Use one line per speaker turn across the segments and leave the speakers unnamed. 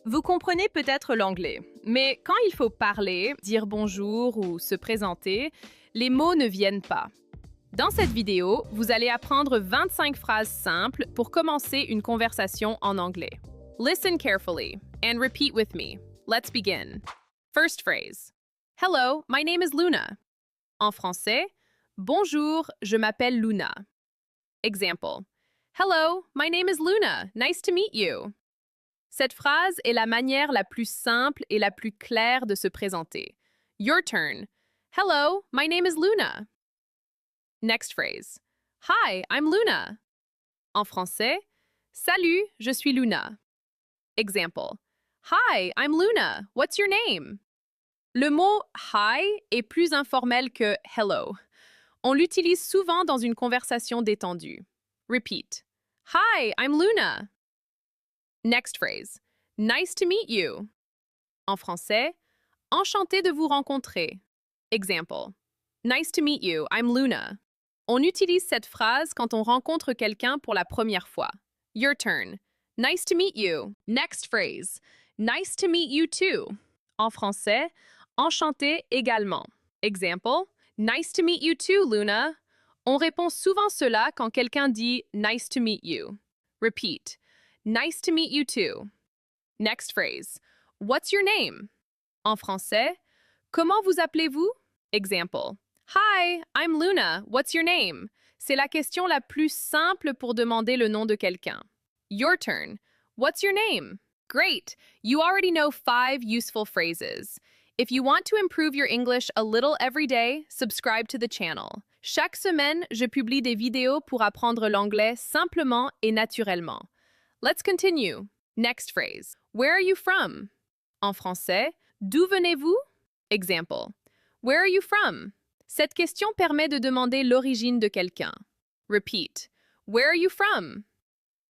Vous comprenez peut-être l'anglais, mais quand il faut parler, dire bonjour ou se présenter, les mots ne viennent pas. Dans cette vidéo, vous allez apprendre 25 phrases simples pour commencer une conversation en anglais. Listen carefully and repeat with me. Let's begin. First phrase. Hello, my name is Luna. En français, bonjour, je m'appelle Luna. Example. Hello, my name is Luna. Nice to meet you. Cette phrase est la manière la plus simple et la plus claire de se présenter. Your turn. Hello, my name is Luna. Next phrase. Hi, I'm Luna. En français, salut, je suis Luna. Example. Hi, I'm Luna. What's your name? Le mot hi est plus informel que hello. On l'utilise souvent dans une conversation détendue. Repeat. Hi, I'm Luna. Next phrase. Nice to meet you. En français, enchanté de vous rencontrer. Example. Nice to meet you, I'm Luna. On utilise cette phrase quand on rencontre quelqu'un pour la première fois. Your turn. Nice to meet you. Next phrase. Nice to meet you too. En français, enchanté également. Example. Nice to meet you too, Luna. On répond souvent cela quand quelqu'un dit nice to meet you. Repeat. Nice to meet you too. Next phrase. What's your name? En français, comment vous appelez-vous? Example. Hi, I'm Luna. What's your name? C'est la question la plus simple pour demander le nom de quelqu'un. Your turn. What's your name? Great. You already know 5 useful phrases. If you want to improve your English a little every day, subscribe to the channel. Chaque semaine, je publie des vidéos pour apprendre l'anglais simplement et naturellement. Let's continue. Next phrase. Where are you from? En français, d'où venez-vous? Example. Where are you from? Cette question permet de demander l'origine de quelqu'un. Repeat. Where are you from?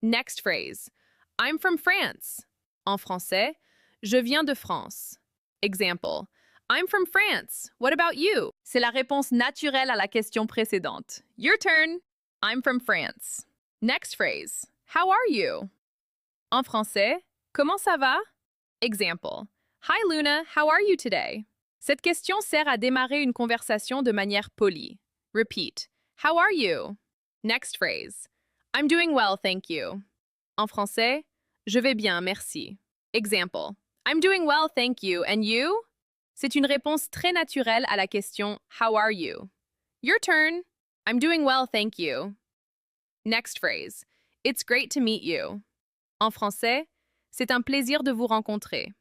Next phrase. I'm from France. En français, je viens de France. Example. I'm from France. What about you? C'est la réponse naturelle à la question précédente. Your turn. I'm from France. Next phrase. How are you? En français, comment ça va? Example. Hi Luna, how are you today? Cette question sert à démarrer une conversation de manière polie. Repeat. How are you? Next phrase. I'm doing well, thank you. En français, je vais bien, merci. Example. I'm doing well, thank you. And you? C'est une réponse très naturelle à la question How are you? Your turn. I'm doing well, thank you. Next phrase. It's great to meet you. En français, c'est un plaisir de vous rencontrer.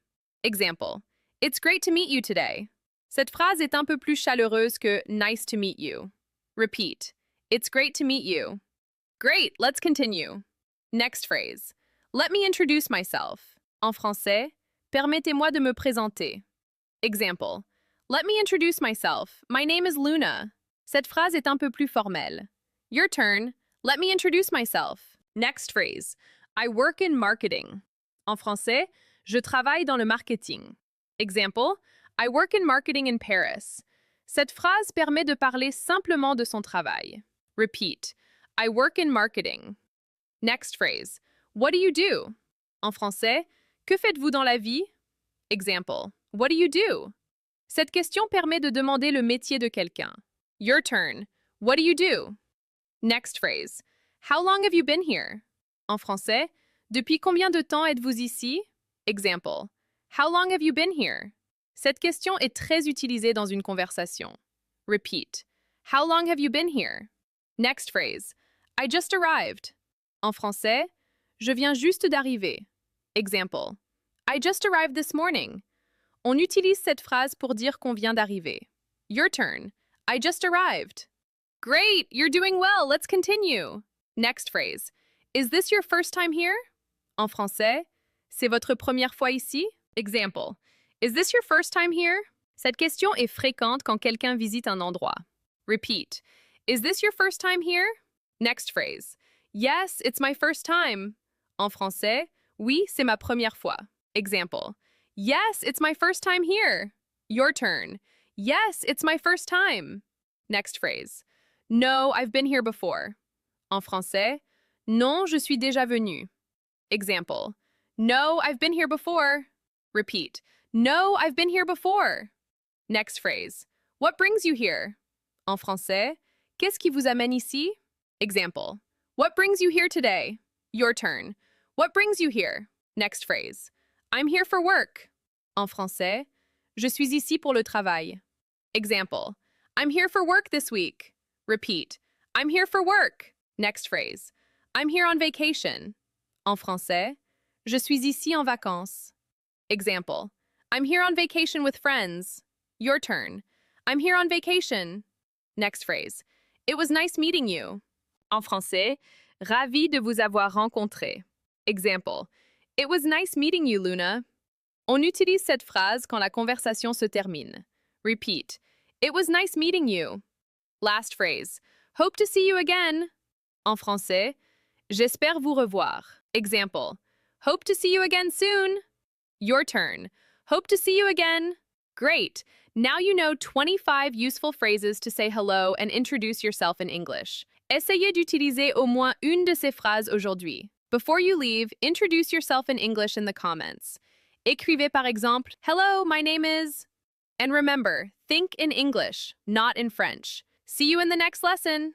Example. It's great to meet you today. Cette phrase est un peu plus chaleureuse que nice to meet you. Repeat. It's great to meet you. Great, let's continue. Next phrase. Let me introduce myself. En français, permettez-moi de me présenter. Example. Let me introduce myself. My name is Luna. Cette phrase est un peu plus formelle. Your turn. Let me introduce myself. Next phrase. I work in marketing. En français, je travaille dans le marketing. Example. I work in marketing in Paris. Cette phrase permet de parler simplement de son travail. Repeat. I work in marketing. Next phrase. What do you do? En français, que faites-vous dans la vie? Example. What do you do? Cette question permet de demander le métier de quelqu'un. Your turn. What do you do? Next phrase. How long have you been here? En français, depuis combien de temps êtes-vous ici? Example. How long have you been here? Cette question est très utilisée dans une conversation. Repeat. How long have you been here? Next phrase. I just arrived. En français, je viens juste d'arriver. Example. I just arrived this morning. On utilise cette phrase pour dire qu'on vient d'arriver. Your turn. I just arrived. Great, you're doing well. Let's continue. Next phrase. Is this your first time here? En français, c'est votre première fois ici? Example. Is this your first time here? Cette question est fréquente quand quelqu'un visite un endroit. Repeat. Is this your first time here? Next phrase. Yes, it's my first time. En français, oui, c'est ma première fois. Example. Yes, it's my first time here. Your turn. Yes, it's my first time. Next phrase. No, I've been here before. En français, non, je suis déjà venu. Example. No, I've been here before. Repeat. No, I've been here before. Next phrase. What brings you here? En français, qu'est-ce qui vous amène ici? Example. What brings you here today? Your turn. What brings you here? Next phrase. I'm here for work. En français, je suis ici pour le travail. Example. I'm here for work this week. Repeat. I'm here for work. Next phrase. I'm here on vacation. En français, je suis ici en vacances. Example. I'm here on vacation with friends. Your turn. I'm here on vacation. Next phrase. It was nice meeting you. En français, ravi de vous avoir rencontré. Example. It was nice meeting you, Luna. On utilise cette phrase quand la conversation se termine. Repeat. It was nice meeting you. Last phrase. Hope to see you again. En français, j'espère vous revoir. Example. Hope to see you again soon. Your turn. Hope to see you again. Great. Now you know 25 useful phrases to say hello and introduce yourself in English. Essayez d'utiliser au moins une de ces phrases aujourd'hui. Before you leave, introduce yourself in English in the comments. Écrivez par exemple, Hello, my name is... And remember, think in English, not in French. See you in the next lesson.